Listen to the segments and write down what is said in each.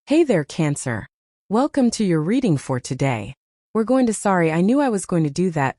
Hey there, Cancer. Welcome to your reading for today. Sorry, I knew I was going to do that.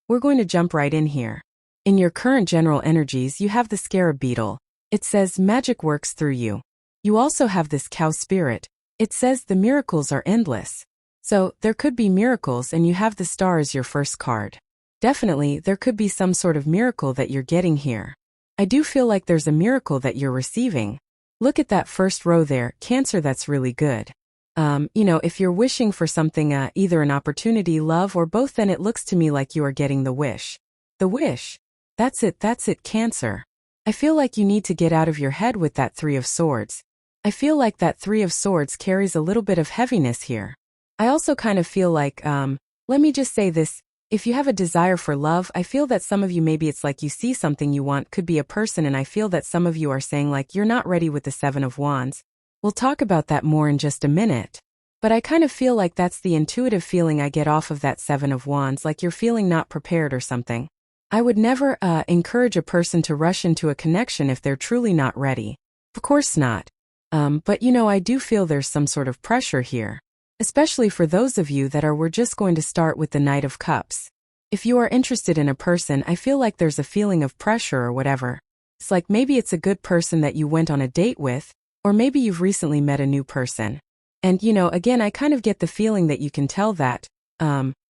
We're going to jump right in here. In your current general energies, you have the scarab beetle. It says magic works through you. You also have this cow spirit. It says the miracles are endless. So, there could be miracles, and you have the star as your first card. Definitely, there could be some sort of miracle that you're getting here. I do feel like there's a miracle that you're receiving. Look at that first row there, Cancer, that's really good. If you're wishing for something, either an opportunity, love, or both, then it looks to me like you are getting the wish. The wish. That's it, Cancer. I feel like you need to get out of your head with that Three of Swords. I feel like that Three of Swords carries a little bit of heaviness here. I also kind of feel like, let me just say this. If you have a desire for love, I feel that some of you, maybe it's like you see something you want, could be a person, and I feel that some of you are saying like you're not ready with the Seven of Wands. We'll talk about that more in just a minute. But I kind of feel like that's the intuitive feeling I get off of that Seven of Wands, like you're feeling not prepared or something. I would never encourage a person to rush into a connection if they're truly not ready. Of course not. But I do feel there's some sort of pressure here. Especially for those of you that we're just going to start with the Knight of Cups. If you are interested in a person, I feel like there's a feeling of pressure or whatever. It's like maybe it's a good person that you went on a date with, or maybe you've recently met a new person. And again, I kind of get the feeling that you can tell that,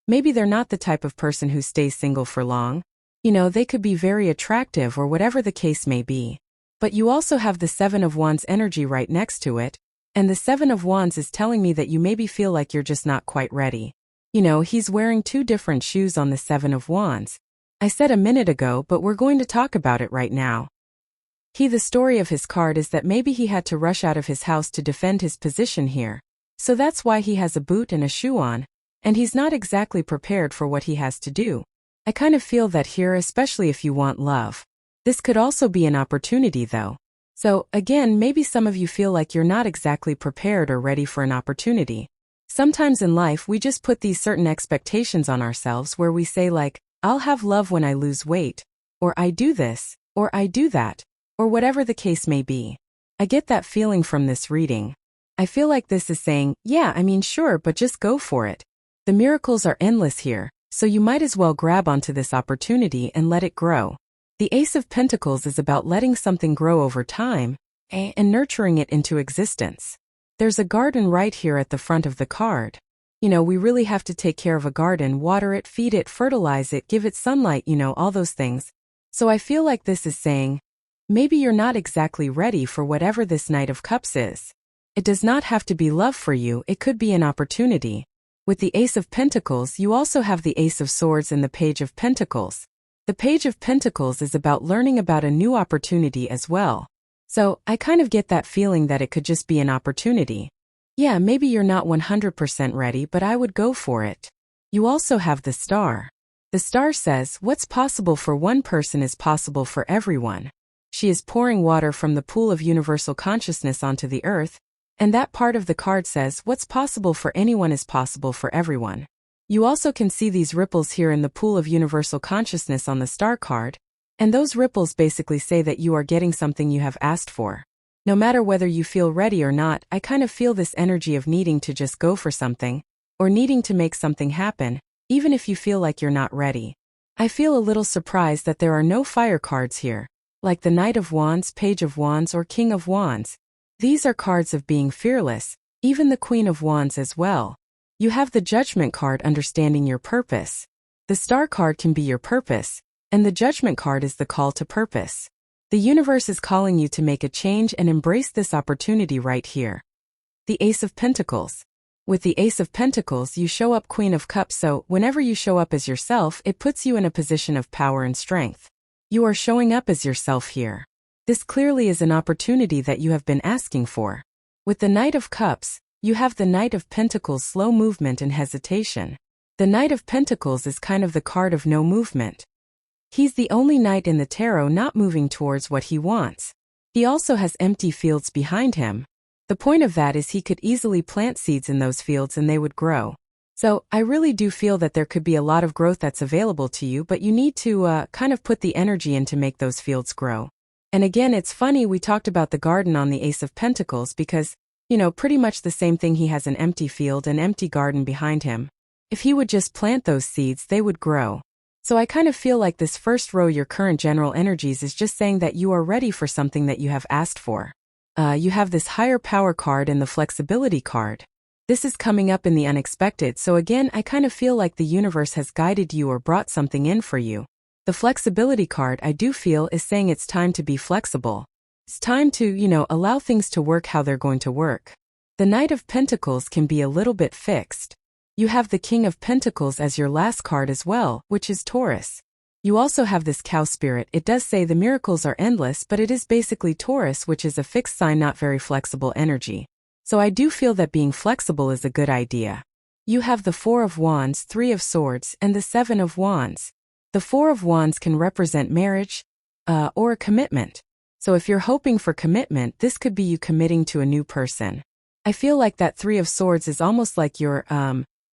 maybe they're not the type of person who stays single for long. They could be very attractive or whatever the case may be. But you also have the Seven of Wands energy right next to it. And the Seven of Wands is telling me that you maybe feel like you're just not quite ready. He's wearing two different shoes on the Seven of Wands. I said a minute ago, but we're going to talk about it right now. The story of his card is that maybe he had to rush out of his house to defend his position here. So that's why he has a boot and a shoe on, and he's not exactly prepared for what he has to do. I kind of feel that here, especially if you want love. This could also be an opportunity though. So, again, maybe some of you feel like you're not exactly prepared or ready for an opportunity. Sometimes in life we just put these certain expectations on ourselves where we say like, I'll have love when I lose weight, or I do this, or I do that, or whatever the case may be. I get that feeling from this reading. I feel like this is saying, yeah, sure, but just go for it. The miracles are endless here, so you might as well grab onto this opportunity and let it grow. The Ace of Pentacles is about letting something grow over time and nurturing it into existence. There's a garden right here at the front of the card. We really have to take care of a garden, water it, feed it, fertilize it, give it sunlight, all those things. So I feel like this is saying, maybe you're not exactly ready for whatever this Knight of Cups is. It does not have to be love for you, it could be an opportunity. With the Ace of Pentacles, you also have the Ace of Swords and the Page of Pentacles. The Page of Pentacles is about learning about a new opportunity as well. So, I kind of get that feeling that it could just be an opportunity. Yeah, maybe you're not 100% ready, but I would go for it. You also have the Star. The Star says, what's possible for one person is possible for everyone. She is pouring water from the pool of universal consciousness onto the earth, and that part of the card says, what's possible for anyone is possible for everyone. You also can see these ripples here in the pool of universal consciousness on the Star card, and those ripples basically say that you are getting something you have asked for. No matter whether you feel ready or not, I kind of feel this energy of needing to just go for something, or needing to make something happen, even if you feel like you're not ready. I feel a little surprised that there are no fire cards here, like the Knight of Wands, Page of Wands, or King of Wands. These are cards of being fearless, even the Queen of Wands as well. You have the Judgment card, understanding your purpose. The Star card can be your purpose, and the Judgment card is the call to purpose. The universe is calling you to make a change and embrace this opportunity right here. The Ace of Pentacles. With the Ace of Pentacles, you show up Queen of Cups, so whenever you show up as yourself, it puts you in a position of power and strength. You are showing up as yourself here. This clearly is an opportunity that you have been asking for. With the Knight of Cups, you have the Knight of Pentacles, slow movement and hesitation. The Knight of Pentacles is kind of the card of no movement. He's the only knight in the tarot not moving towards what he wants. He also has empty fields behind him. The point of that is he could easily plant seeds in those fields and they would grow. So, I really do feel that there could be a lot of growth that's available to you, but you need to kind of put the energy in to make those fields grow. And again, it's funny we talked about the garden on the Ace of Pentacles because Pretty much the same thing. He has an empty field, an empty garden behind him. If he would just plant those seeds, they would grow. So I kind of feel like this first row, your current general energies, is just saying that you are ready for something that you have asked for. You have this higher power card and the flexibility card. This is coming up in the unexpected, so again, I kind of feel like the universe has guided you or brought something in for you. The flexibility card, I do feel, is saying it's time to be flexible. It's time to, allow things to work how they're going to work. The Knight of Pentacles can be a little bit fixed. You have the King of Pentacles as your last card as well, which is Taurus. You also have this cow spirit. It does say the miracles are endless, but it is basically Taurus, which is a fixed sign, not very flexible energy. So I do feel that being flexible is a good idea. You have the Four of Wands, Three of Swords, and the Seven of Wands. The Four of Wands can represent marriage, or a commitment. So if you're hoping for commitment, this could be you committing to a new person. I feel like that Three of Swords is almost like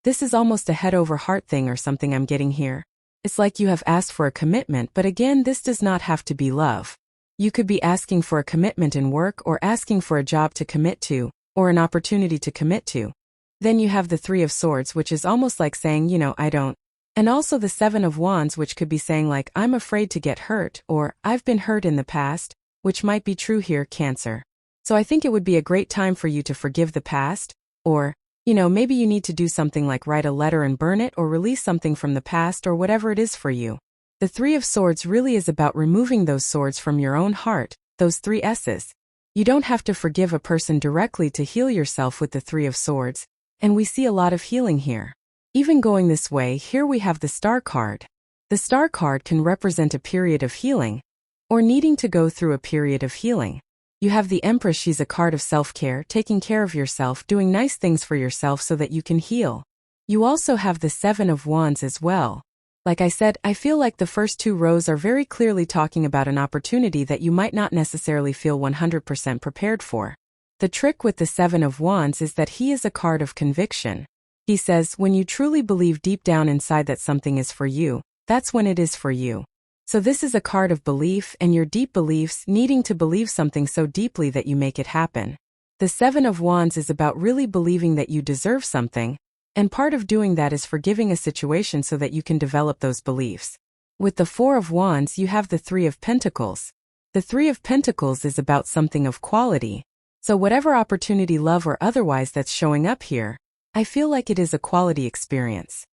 this is almost a head over heart thing or something I'm getting here. It's like you have asked for a commitment, but again, this does not have to be love. You could be asking for a commitment in work or asking for a job to commit to, or an opportunity to commit to. Then you have the Three of Swords, which is almost like saying, I don't. And also the Seven of Wands, which could be saying like, I'm afraid to get hurt, or I've been hurt in the past, which might be true here, Cancer. So I think it would be a great time for you to forgive the past, or, maybe you need to do something like write a letter and burn it or release something from the past or whatever it is for you. The Three of Swords really is about removing those swords from your own heart, those three S's. You don't have to forgive a person directly to heal yourself with the Three of Swords, and we see a lot of healing here. Even going this way, here we have the Star card. The Star card can represent a period of healing, or needing to go through a period of healing. You have the Empress. She's a card of self-care, taking care of yourself, doing nice things for yourself so that you can heal. You also have the Seven of Wands as well. Like I said, I feel like the first two rows are very clearly talking about an opportunity that you might not necessarily feel 100% prepared for. The trick with the Seven of Wands is that he is a card of conviction. He says, when you truly believe deep down inside that something is for you, that's when it is for you. So this is a card of belief and your deep beliefs, needing to believe something so deeply that you make it happen. The Seven of Wands is about really believing that you deserve something, and part of doing that is forgiving a situation so that you can develop those beliefs. With the Four of Wands, you have the Three of Pentacles. The Three of Pentacles is about something of quality. So whatever opportunity, love or otherwise, that's showing up here, I feel like it is a quality experience.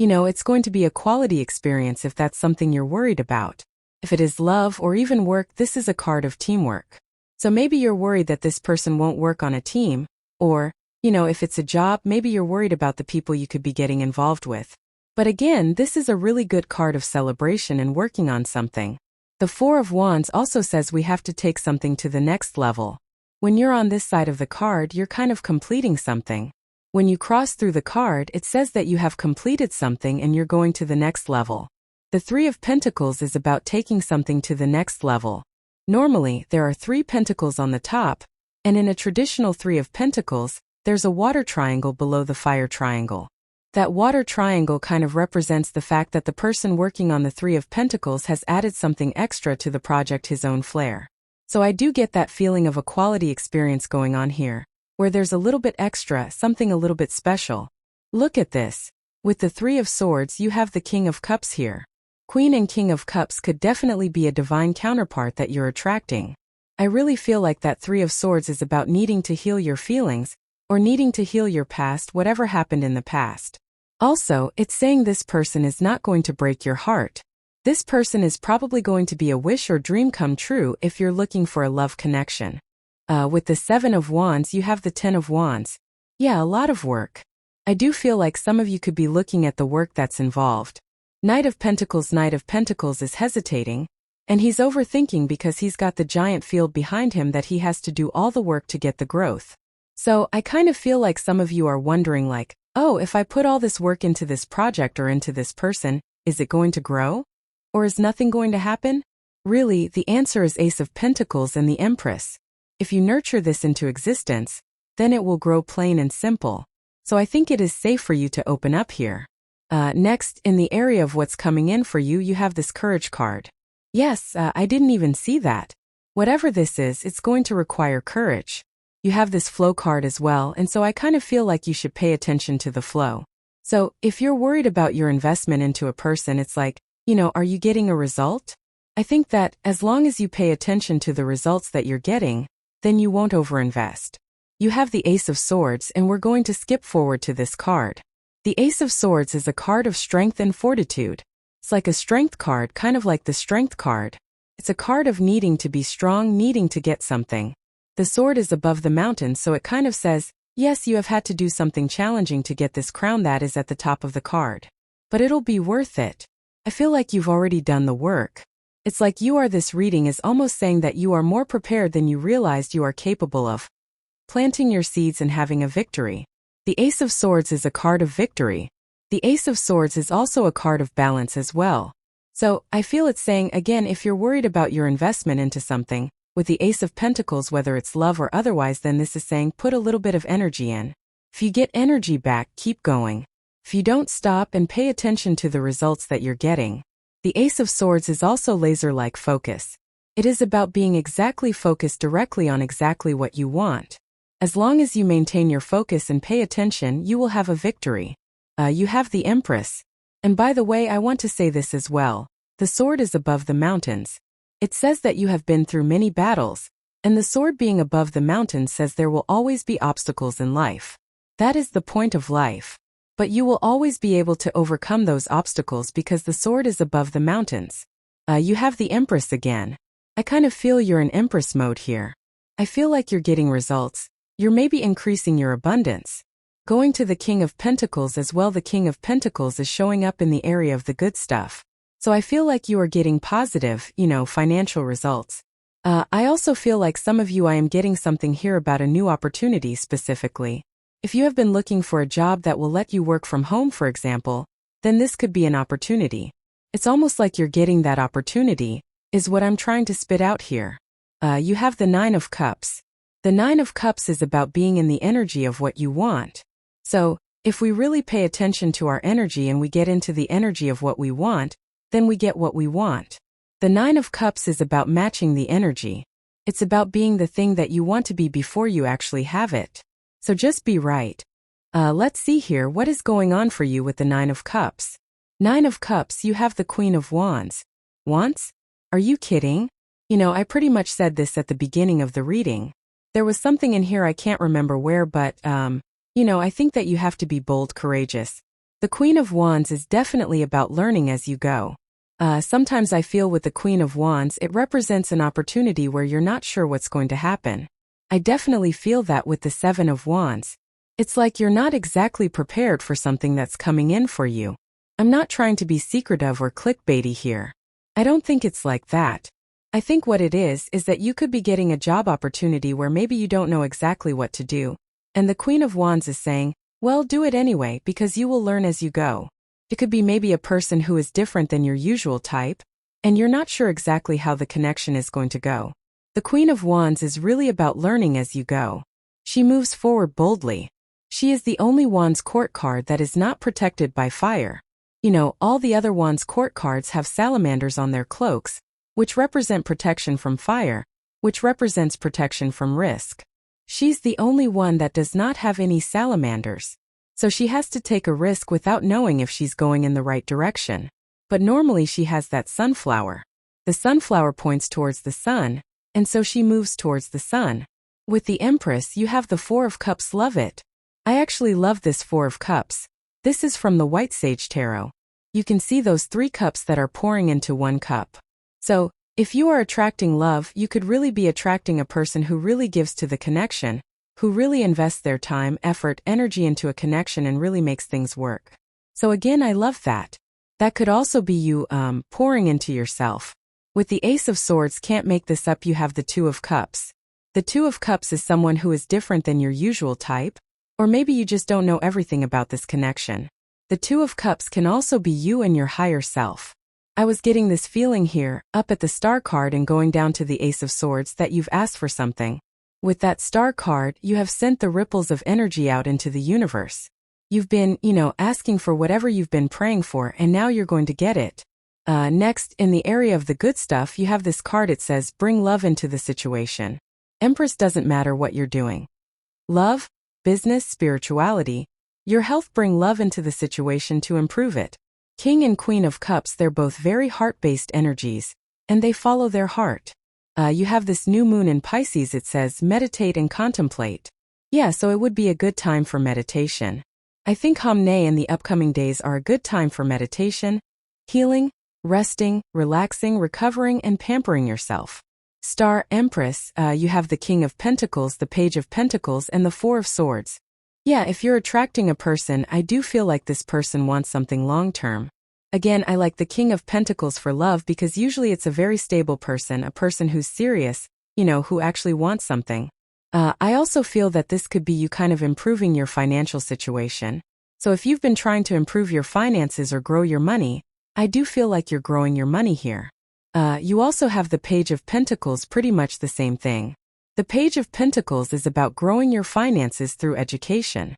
It's going to be a quality experience if that's something you're worried about. If it is love or even work, this is a card of teamwork. So maybe you're worried that this person won't work on a team, or, if it's a job, maybe you're worried about the people you could be getting involved with. But again, this is a really good card of celebration and working on something. The Four of Wands also says we have to take something to the next level. When you're on this side of the card, you're kind of completing something. When you cross through the card, it says that you have completed something and you're going to the next level. The Three of Pentacles is about taking something to the next level. Normally, there are 3 pentacles on the top, and in a traditional Three of Pentacles, there's a water triangle below the fire triangle. That water triangle kind of represents the fact that the person working on the Three of Pentacles has added something extra to the project, his own flair. So I do get that feeling of a quality experience going on here, where there's a little bit extra, something a little bit special. Look at this. With the Three of Swords, you have the King of Cups here. Queen and King of Cups could definitely be a divine counterpart that you're attracting. I really feel like that Three of Swords is about needing to heal your feelings, or needing to heal your past, whatever happened in the past. Also, it's saying this person is not going to break your heart. This person is probably going to be a wish or dream come true if you're looking for a love connection. With the Seven of Wands, you have the Ten of Wands. Yeah, a lot of work. I do feel like some of you could be looking at the work that's involved. Knight of Pentacles is hesitating, and he's overthinking because he's got the giant field behind him that he has to do all the work to get the growth. So I kind of feel like some of you are wondering like, oh, if I put all this work into this project or into this person, is it going to grow? Or is nothing going to happen? Really, the answer is Ace of Pentacles and the Empress. If you nurture this into existence, then it will grow, plain and simple. So I think it is safe for you to open up here. Next, in the area of what's coming in for you, you have this Courage card. Yes, I didn't even see that. Whatever this is, it's going to require courage. You have this flow card as well, and so I kind of feel like you should pay attention to the flow. So, if you're worried about your investment into a person, it's like, are you getting a result? I think that, as long as you pay attention to the results that you're getting, then you won't overinvest. You have the Ace of Swords, and we're going to skip forward to this card. The Ace of Swords is a card of strength and fortitude. It's like a strength card, kind of like the Strength card. It's a card of needing to be strong, needing to get something. The sword is above the mountain, so it kind of says, yes, you have had to do something challenging to get this crown that is at the top of the card. But it'll be worth it. I feel like you've already done the work. It's like this reading is almost saying that you are more prepared than you realized you are capable of. Planting your seeds and having a victory. The Ace of Swords is a card of victory. The Ace of Swords is also a card of balance as well. So, I feel it's saying, again, if you're worried about your investment into something, with the Ace of Pentacles, whether it's love or otherwise, then this is saying put a little bit of energy in. If you get energy back, keep going. If you don't stop and pay attention to the results that you're getting. The Ace of Swords is also laser-like focus. It is about being exactly focused directly on exactly what you want. As long as you maintain your focus and pay attention, you will have a victory. You have the Empress. And by the way, I want to say this as well. The sword is above the mountains. It says that you have been through many battles, and the sword being above the mountains says there will always be obstacles in life. That is the point of life. But you will always be able to overcome those obstacles because the sword is above the mountains. You have the Empress again. I kind of feel you're in Empress mode here. I feel like you're getting results. You're maybe increasing your abundance. Going to the King of Pentacles as well. The King of Pentacles is showing up in the area of the good stuff. So I feel like you are getting positive, financial results. I also feel like some of you I am getting something here about a new opportunity specifically. If you have been looking for a job that will let you work from home, for example, then this could be an opportunity. It's almost like you're getting that opportunity, is what I'm trying to spit out here. You have the Nine of Cups. The Nine of Cups is about being in the energy of what you want. So, if we really pay attention to our energy and we get into the energy of what we want, then we get what we want. The Nine of Cups is about matching the energy. It's about being the thing that you want to be before you actually have it. So just be right. Let's see here what is going on for you with the Nine of Cups. Nine of Cups, you have the Queen of Wands. Wands? Are you kidding? I pretty much said this at the beginning of the reading. There was something in here I can't remember where, but, I think that you have to be bold, courageous. The Queen of Wands is definitely about learning as you go. Sometimes I feel with the Queen of Wands, it represents an opportunity where you're not sure what's going to happen. I definitely feel that with the Seven of Wands. It's like you're not exactly prepared for something that's coming in for you. I'm not trying to be secretive or clickbaity here. I don't think it's like that. I think what it is that you could be getting a job opportunity where maybe you don't know exactly what to do. And the Queen of Wands is saying, well, do it anyway because you will learn as you go. It could be maybe a person who is different than your usual type, and you're not sure exactly how the connection is going to go. The Queen of Wands is really about learning as you go. She moves forward boldly. She is the only Wands court card that is not protected by fire. All the other Wands court cards have salamanders on their cloaks, which represent protection from fire, which represents protection from risk. She's the only one that does not have any salamanders. So she has to take a risk without knowing if she's going in the right direction. But normally she has that sunflower. The sunflower points towards the sun, and so she moves towards the sun. With the Empress, you have the Four of Cups. Love it. I actually love this Four of Cups. This is from the White Sage Tarot. You can see those 3 cups that are pouring into 1 cup. So, if you are attracting love, you could really be attracting a person who really gives to the connection, who really invests their time, effort, energy into a connection and really makes things work. So again, I love that. That could also be you, pouring into yourself. With the Ace of Swords, can't make this up, you have the Two of Cups. The Two of Cups is someone who is different than your usual type, or maybe you just don't know everything about this connection. The Two of Cups can also be you and your higher self. I was getting this feeling here, up at the Star card and going down to the Ace of Swords, that you've asked for something. With that Star card, you have sent the ripples of energy out into the universe. You've been, asking for whatever you've been praying for, and now you're going to get it. Next, in the area of the good stuff, you have this card. It says, bring love into the situation. Empress, doesn't matter what you're doing. Love, business, spirituality. Your health, bring love into the situation to improve it. King and Queen of Cups, they're both very heart-based energies, and they follow their heart. You have this new moon in Pisces, it says meditate and contemplate. Yeah, so it would be a good time for meditation. I think Hamne and the upcoming days are a good time for meditation, healing, resting, relaxing, recovering, and pampering yourself. Star Empress, you have the King of Pentacles, the Page of Pentacles, and the Four of Swords. Yeah, if you're attracting a person, I do feel like this person wants something long-term. Again, I like the King of Pentacles for love because usually it's a very stable person, a person who's serious, who actually wants something. I also feel that this could be you kind of improving your financial situation. So if you've been trying to improve your finances or grow your money, I do feel like you're growing your money here. You also have the Page of Pentacles, pretty much the same thing. The Page of Pentacles is about growing your finances through education.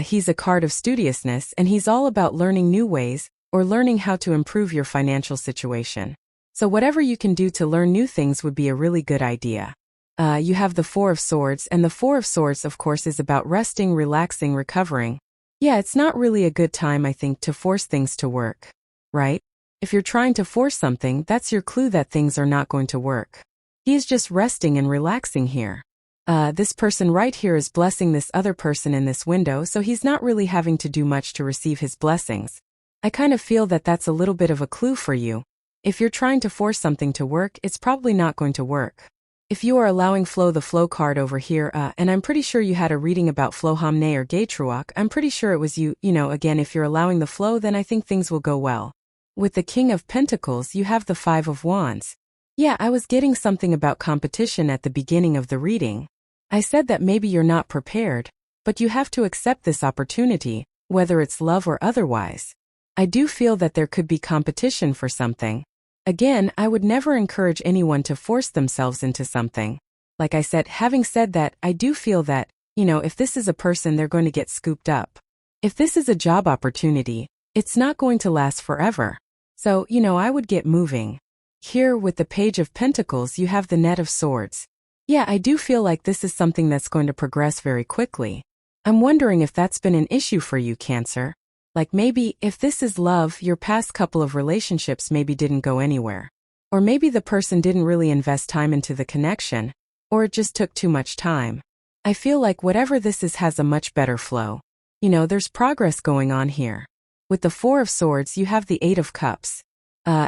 He's a card of studiousness, and he's all about learning new ways, or learning how to improve your financial situation. So whatever you can do to learn new things would be a really good idea. You have the Four of Swords, and the Four of Swords, of course, is about resting, relaxing, recovering. Yeah, it's not really a good time, I think, to force things to work. Right? If you're trying to force something, that's your clue that things are not going to work. He's just resting and relaxing here. This person right here is blessing this other person in this window, so he's not really having to do much to receive his blessings. I kind of feel that that's a little bit of a clue for you. If you're trying to force something to work, it's probably not going to work. If you are allowing flow, the flow card over here, and I'm pretty sure you had a reading about flow hamne or Gaytruak, I'm pretty sure it was you, again, if you're allowing the flow, then I think things will go well. With the King of Pentacles, you have the Five of Wands. Yeah, I was getting something about competition at the beginning of the reading. I said that maybe you're not prepared, but you have to accept this opportunity, whether it's love or otherwise. I do feel that there could be competition for something. Again, I would never encourage anyone to force themselves into something. Like I said, having said that, I do feel that, if this is a person, they're going to get scooped up. If this is a job opportunity, it's not going to last forever. So, I would get moving. Here, with the Page of Pentacles, you have the Knight of Swords. Yeah, I do feel like this is something that's going to progress very quickly. I'm wondering if that's been an issue for you, Cancer. Like maybe, if this is love, your past couple of relationships maybe didn't go anywhere. Or maybe the person didn't really invest time into the connection, or it just took too much time. I feel like whatever this is has a much better flow. There's progress going on here. With the Four of Swords, you have the Eight of Cups.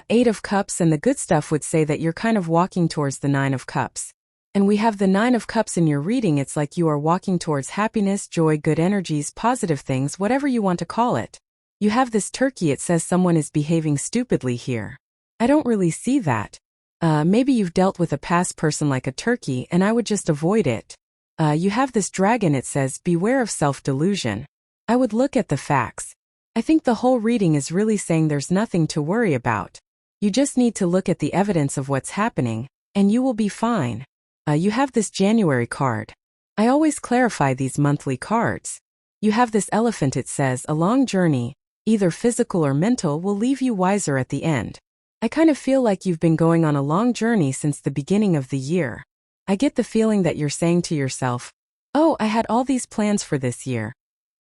Eight of Cups and the good stuff would say that you're kind of walking towards the Nine of Cups. And we have the Nine of Cups in your reading. It's like you are walking towards happiness, joy, good energies, positive things, whatever you want to call it. You have this turkey. It says someone is behaving stupidly here. I don't really see that. Maybe you've dealt with a past person like a turkey, and I would just avoid it. You have this dragon. It says beware of self-delusion. I would look at the facts. I think the whole reading is really saying there's nothing to worry about. You just need to look at the evidence of what's happening, and you will be fine. You have this January card. I always clarify these monthly cards. You have this elephant. It says a long journey, either physical or mental, will leave you wiser at the end. I kind of feel like you've been going on a long journey since the beginning of the year. I get the feeling that you're saying to yourself, oh, I had all these plans for this year,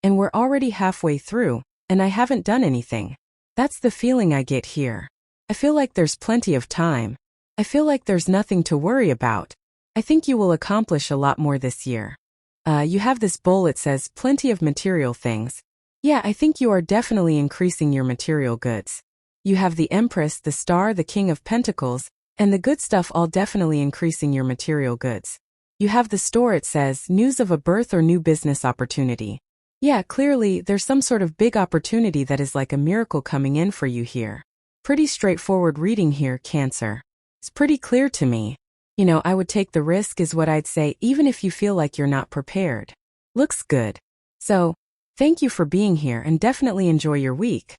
and we're already halfway through, and I haven't done anything. That's the feeling I get here. I feel like there's plenty of time. I feel like there's nothing to worry about. I think you will accomplish a lot more this year. You have this bowl. It says plenty of material things. Yeah, I think you are definitely increasing your material goods. You have the Empress, the Star, the King of Pentacles, and the good stuff, all definitely increasing your material goods. You have the Store. It says news of a birth or new business opportunity. Yeah, clearly there's some sort of big opportunity that is like a miracle coming in for you here. Pretty straightforward reading here, Cancer. It's pretty clear to me. I would take the risk is what I'd say, even if you feel like you're not prepared. Looks good. So, thank you for being here and definitely enjoy your week.